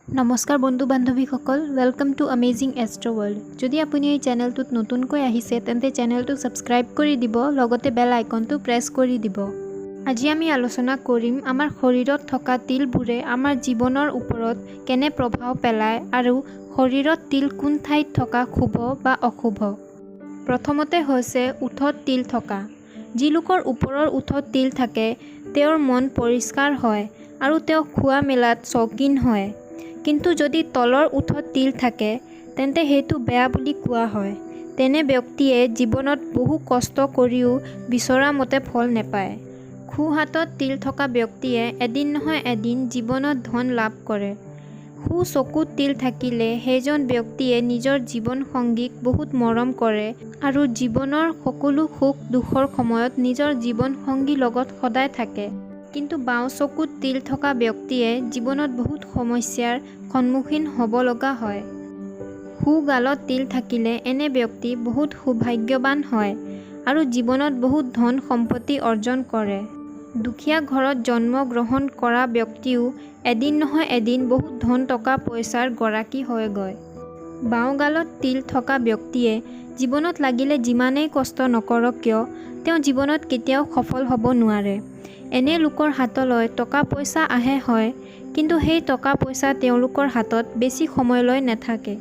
নমস্কাৰ বন্ধু বান্ধৱীসকল, welcome to amazing astro world. যদি আপুনি এই চেনেলটোত নতুনকৈ আহিছে তেন্তে চেনেলটো ছাবস্ক্ৰাইব কৰি দিব, লগতে বেল আইকনটো প্ৰেছ কৰি দিব। আজি আমি আলোচনা কৰিম আমাৰ শৰীৰত থকা তিলবোৰে আমাৰ জীৱনৰ ওপৰত কেনে প্ৰভাৱ পেলায় আৰু শৰীৰত তিল কোন ঠাইত থকা শুভ বা অশুভ। প্ৰথমতে হৈছে ওঠত তিল থকা। যি লোকৰ ওপৰৰ ওঠত তিল থাকে তেওঁৰ মন পৰিষ্কাৰ হয় আৰু তেওঁ খোৱা মেলাত চৌকিন হয়। কিন্তু যদি তলৰ ওঠত তিল থাকে তেন্তে সেইটো বেয়া বুলি কোৱা হয়। তেনে ব্যক্তিয়ে জীৱনত বহু কষ্ট কৰিও বিচৰা মতে ফল নাপায়। সোঁ হাতত তিল থকা ব্যক্তিয়ে এদিন নহয় এদিন জীৱনত ধন লাভ কৰে। সোঁ চকুত তিল থাকিলে সেইজন ব্যক্তিয়ে নিজৰ জীৱন সংগীক বহুত মৰম কৰে আৰু জীৱনৰ সকলো সুখ দুখৰ সময়ত নিজৰ জীৱন সংগীৰ লগত সদায় থাকে। কিন্তু বাওঁ চকুত তিল থকা ব্যক্তিয়ে জীৱনত বহুত সমস্যাৰ সন্মুখীন হ'ব লগা হয়। সোঁ গালত তিল থাকিলে এনে ব্যক্তি বহুত সৌভাগ্যৱান হয় আৰু জীৱনত বহুত ধন সম্পত্তি অৰ্জন কৰে। দুখীয়া ঘৰত জন্ম গ্ৰহণ কৰা ব্যক্তিও এদিন নহয় এদিন বহুত ধন টকা পইচাৰ গৰাকী হয়গৈ। বাওঁ গালত তিল থকা ব্যক্তিয়ে জীৱনত লাগিলে যিমানেই কষ্ট নকৰক কিয় তেওঁ জীৱনত কেতিয়াও সফল হ'ব নোৱাৰে। এনে লোকৰ হাতলৈ টকা পইচা আহে হয়, কিন্তু সেই টকা পইচা তেওঁলোকৰ হাতত বেছি সময়লৈ নাথাকে।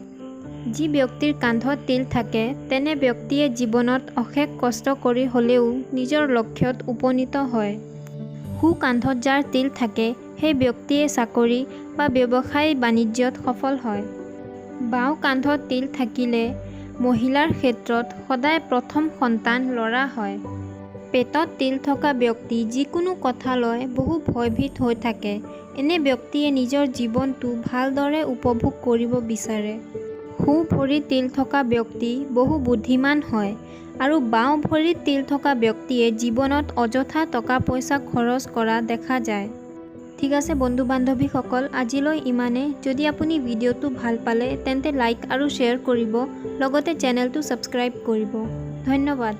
যি ব্যক্তিৰ কান্ধত তিল থাকে তেনে ব্যক্তিয়ে জীৱনত অশেষ কষ্ট কৰি হ'লেও নিজৰ লক্ষ্যত উপনীত হয়। সোঁ কান্ধত যাৰ তিল থাকে সেই ব্যক্তিয়ে চাকৰি বা ব্যৱসায় বাণিজ্যত সফল হয়। বাওঁ কান্ধত তিল থাকিলে মহিলাৰ ক্ষেত্ৰত সদায় প্ৰথম সন্তান ল'ৰা হয়। পেটত তিল থকা ব্যক্তি যিকোনো কথালৈ বহু ভয়ভীত হৈ থাকে। এনে ব্যক্তিয়ে নিজৰ জীৱনটো ভালদৰে উপভোগ কৰিব বিচাৰে। সোঁ ভৰিত তিল থকা ব্যক্তি বহু বুদ্ধিমান হয় আৰু বাওঁ ভৰিত তিল থকা ব্যক্তিয়ে জীৱনত অযথা টকা পইচা খৰচ কৰা দেখা যায়। ঠিক আছে বন্ধু বান্ধৱীসকল, আজিলৈ ইমানেই। যদি আপুনি ভিডিঅ'টো ভাল পালে তেন্তে লাইক আৰু শ্বেয়াৰ কৰিব, লগতে চেনেলটো ছাবস্ক্ৰাইব কৰিব। ধন্যবাদ।